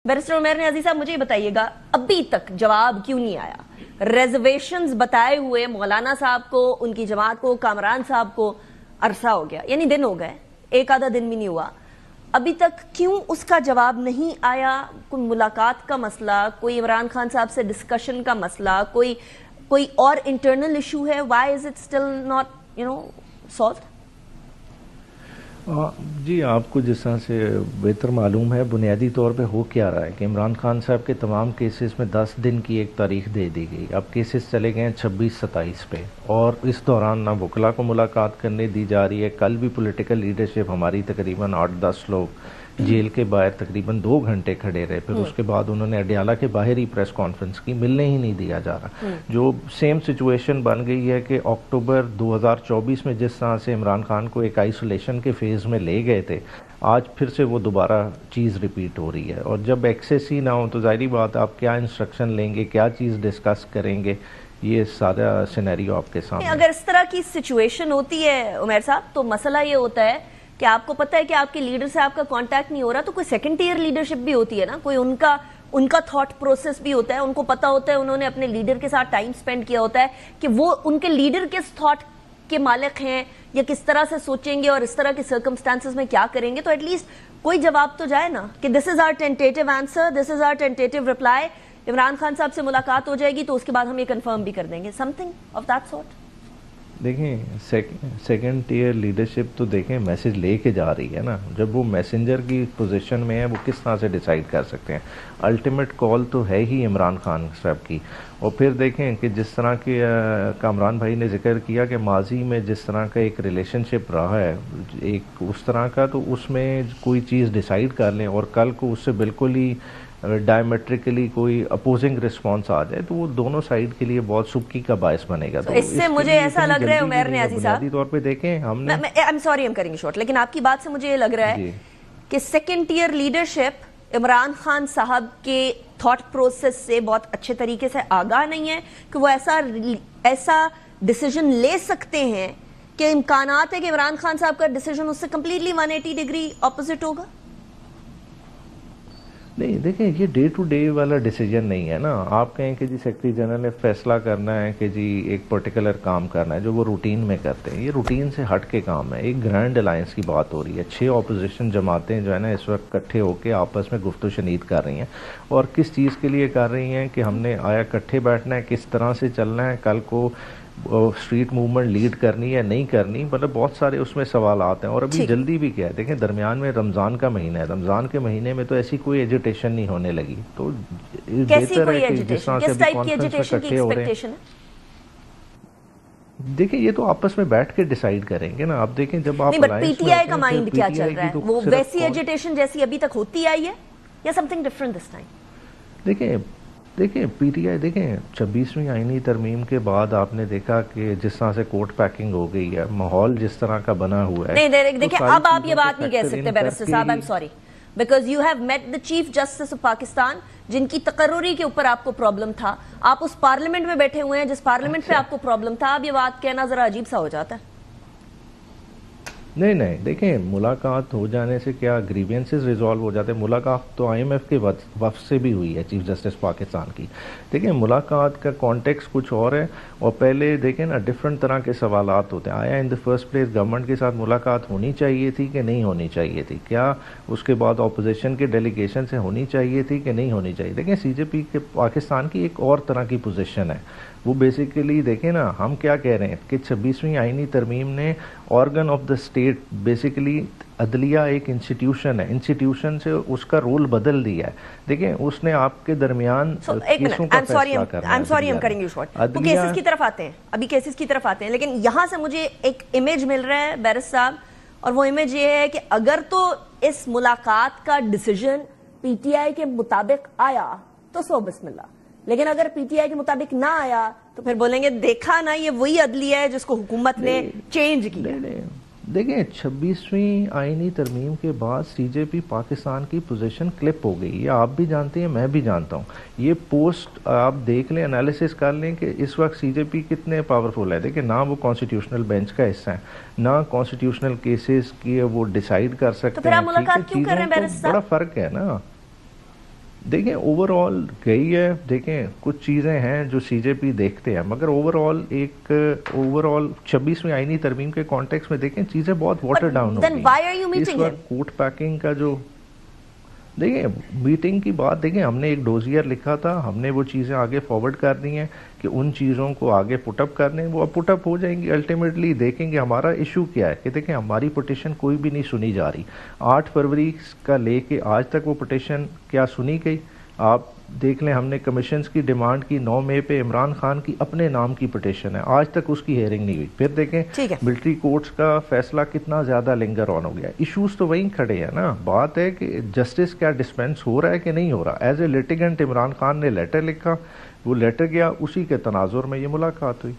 Barrister Umair Niazi साहब, मुझे बताइएगा, अभी तक जवाब क्यों नहीं आया? रिजर्वेशंस बताए हुए मौलाना साहब को, उनकी जमात को, कामरान साहब को अरसा हो गया, यानी दिन हो गए, एक आधा दिन भी नहीं हुआ, अभी तक क्यों उसका जवाब नहीं आया? कोई मुलाकात का मसला, कोई इमरान खान साहब से डिस्कशन का मसला, कोई और इंटरनल इशू है? Why is it still not solved? जी, आपको जिस तरह से बेहतर मालूम है, बुनियादी तौर पे हो क्या रहा है कि इमरान खान साहब के तमाम केसेस में 10 दिन की एक तारीख दे दी गई। अब केसेस चले गए हैं 26-27 पे, और इस दौरान ना वकला को मुलाकात करने दी जा रही है। कल भी पॉलिटिकल लीडरशिप हमारी तकरीबन 8-10 लोग जेल के बाहर तकरीबन 2 घंटे खड़े रहे। फिर उसके बाद उन्होंने अडियाला के बाहर ही प्रेस कॉन्फ्रेंस की, मिलने ही नहीं दिया जा रहा। जो सेम सिचुएशन बन गई है कि अक्टूबर 2024 में जिस तरह से इमरान खान को एक आइसोलेशन के फेज़ में ले गए थे, आज फिर से वो दोबारा चीज़ रिपीट हो रही है। और जब एक्सेस ही ना हो तो ज़ाहिरी बात आप क्या इंस्ट्रक्शन लेंगे, क्या चीज़ डिस्कस करेंगे, ये सारा सिनेरियो आपके सामने। अगर इस तरह की सिचुएशन होती है उमैर साहब, तो मसला ये होता है कि आपको पता है कि आपके लीडर से आपका कांटेक्ट नहीं हो रहा, तो कोई सेकंड टियर लीडरशिप भी होती है ना, कोई उनका थॉट प्रोसेस भी होता है, उनको पता होता है, उन्होंने अपने लीडर के साथ टाइम स्पेंड किया होता है कि वो उनके लीडर किस थॉट के मालिक हैं या किस तरह से सोचेंगे और इस तरह के सर्कमस्टांसेस में क्या करेंगे। तो एटलीस्ट कोई जवाब तो जाए ना कि this is our tentative answer, this is our tentative reply. Imran Khan साहब से मुलाकात हो जाएगी तो उसके बाद हम ये कंफर्म भी कर देंगे, समथिंग ऑफ दैट सॉर्ट। देखें, सेकंड टियर लीडरशिप तो देखें मैसेज लेके जा रही है ना। जब वो मैसेंजर की पोजीशन में है, वो किस तरह से डिसाइड कर सकते हैं? अल्टीमेट कॉल तो है ही इमरान खान साहब की। और फिर देखें कि जिस तरह के कामरान भाई ने जिक्र किया कि माजी में जिस तरह का एक रिलेशनशिप रहा है एक उस तरह का, तो उसमें कोई चीज़ डिसाइड कर लें और कल को उससे बिल्कुल ही डायमेट्रिकली कोई अपोजिंग रिस्पॉन्स आ जाए तो वो दोनों साइड के लिए बहुत सुक्की का बायस बनेगा। तो इससे मुझे ऐसा लग रहा है उमैर नियाज़ी साहब, बुनियादी तौर पे देखें हमने, आई am sorry I am cutting short, लेकिन आपकी बात से मुझे ये लग रहा है कि second tier leadership Imran Khan साहब के थॉट प्रोसेस से बहुत अच्छे तरीके से आगाह नहीं है कि वो ऐसा डिसीजन ले सकते हैं कि इम्कानात है कि इमरान खान साहब का डिसीजन उससे कंप्लीटली 180 डिग्री ऑपोजिट होगा। नहीं, देखें, ये डे टू डे वाला डिसीजन नहीं है ना। आप कहें कि जी सेक्रेटरी जनरल ने फैसला करना है कि जी एक पर्टिकुलर काम करना है जो वो रूटीन में करते हैं, ये रूटीन से हट के काम है। एक ग्रैंड अलायंस की बात हो रही है, 6 ऑपोजिशन जमातें जो है ना इस वक्त इकट्ठे होकर आपस में गुफ्तगू शनीद कर रही हैं। और किस चीज़ के लिए कर रही हैं कि हमने आया इकट्ठे बैठना है, किस तरह से चलना है, कल को स्ट्रीट मूवमेंट लीड करनी है नहीं करनी, मतलब बहुत सारे उसमें सवाल आते हैं। और अभी जल्दी भी क्या है, देखें दरमियान में रमज़ान का महीना है, रमज़ान के महीने में तो ऐसी कोई एजुटेशन नहीं होने लगी। तो बेहतर है कि जिस तरह से कॉन्फ्रेंस में इकट्ठे हो रहे हैं, देखिए ये तो आपस में बैठ के डिसाइड करेंगे ना। आप देखें जब आप पीटीआई का माइंड क्या चल रहा है, वो वैसी एजुटेशन जैसी अभी तक होती आई है या समथिंग डिफरेंट दिस टाइम? देखें पीटीआई, देखें 26वीं आईनी तरमीम के बाद आपने देखा कि जिस तरह से कोर्ट पैकिंग हो गई है, माहौल जिस तरह का बना हुआ है। नहीं देखिए, अब आप ये बात नहीं कह सकते बैरिस्टर साहब, I am sorry, because you have met the chief justice of Pakistan जिनकी तकर्रुरी के ऊपर आपको प्रॉब्लम था। आप उस पार्लियामेंट में बैठे हुए हैं जिस पार्लियामेंट पे आपको प्रॉब्लम था। अब ये बात कहना जरा अजीब सा हो जाता है। नहीं, देखें मुलाकात हो जाने से क्या ग्रीवेंसेस रिजॉल्व हो जाते हैं? मुलाकात तो आईएमएफ के वफ़द से भी हुई है चीफ जस्टिस पाकिस्तान की। देखें मुलाकात का कॉन्टेक्स्ट कुछ और है, और पहले देखें ना डिफरेंट तरह के सवालात होते हैं। आया in the first place government के साथ मुलाकात होनी चाहिए थी कि नहीं होनी चाहिए थी? क्या उसके बाद अपोजिशन के डेलीगेशन से होनी चाहिए थी कि नहीं होनी चाहिए? देखें सीजेपी के पाकिस्तान की एक और तरह की पोजीशन है। वो बेसिकली देखें ना, हम क्या कह रहे हैं कि 26वीं आईनी तरमीम ने organ of the state, basically अदलिया एक इंस्टीट्यूशन है, इंस्टीट्यूशन से उसका रोल बदल दिया है। देखें उसने आपके दरमियान केसों का फैसला करना है। I'm sorry, I'm cutting you short. वो केसेस की तरफ आते हैं, अभी केसेस की तरफ आते हैं, लेकिन यहाँ से मुझे एक इमेज मिल रहा है बैरिस्टर साहब, और वो इमेज ये है कि अगर तो इस मुलाकात का डिसीजन पीटीआई के मुताबिक आया तो सो बिस्मिल्लाह, लेकिन अगर पीटीआई के मुताबिक ना आया तो फिर बोलेंगे देखा ना, ये वही अदलिया है जिसको हुकूमत ने चेंज किया। देखें 26वीं आईनी तरमीम के बाद सीजेपी पाकिस्तान की पोजीशन क्लिप हो गई, ये आप भी जानते हैं, मैं भी जानता हूँ। ये पोस्ट आप देख लें, एनालिसिस कर लें कि इस वक्त सीजेपी कितने पावरफुल है। देखिए ना वो कॉन्स्टिट्यूशनल बेंच का हिस्सा है, ना कॉन्स्टिट्यूशनल केसेस की वो डिसाइड कर सकते हैं। मुलाकात क्यों कर रहे हैं? बड़ा फर्क है ना। دیکھیں اوور آل گئی ہے، دیکھیں کچھ چیزیں ہیں جو سی جے پی دیکھتے ہیں، مگر اوور آل 26ویں آئینی ترمیم کے کانٹیکس میں دیکھیں چیزیں بہت واٹر ڈاؤن ہو گئی اس وقت کوٹ پیکنگ کا جو دیکھیں میٹنگ کی بات دیکھیں ہم نے ایک ڈوزیئر لکھا تھا، ہم نے وہ چیزیں آگے فارورڈ کر دی ہیں کہ ان چیزوں کو آگے پٹ اپ کرنے، وہ اب پٹ اپ ہو جائیں گی، الٹیمیٹلی دیکھیں گے ہمارا ایشو کیا ہے کہ دیکھیں ہماری پٹیشن کوئی بھی نہیں سنی جا رہی، 8 فروری کا لے کے آج تک وہ پٹیشن کیا سنی گئی؟ آپ دیکھ لیں ہم نے کمیشنز کی ڈیمانڈ کی 9 مئی پہ، عمران خان کی اپنے نام کی پٹیشن ہے، آج تک اس کی ہیئرنگ نہیں ہوئی، پھر دیکھیں ملٹری کورٹس کا فیصلہ کتنا زیادہ لنگر آن ہو گیا، ایشوز تو وہیں کھڑے ہیں نا، بات ہے کہ جسٹس کیا ڈسپینس ہو رہا ہے کہ نہیں ہو رہا۔ ایز اے لیٹیگنٹ عمران خان نے لیٹر لکھا، وہ لیٹر گیا، اسی کے تناظر میں یہ ملاقات ہوئی۔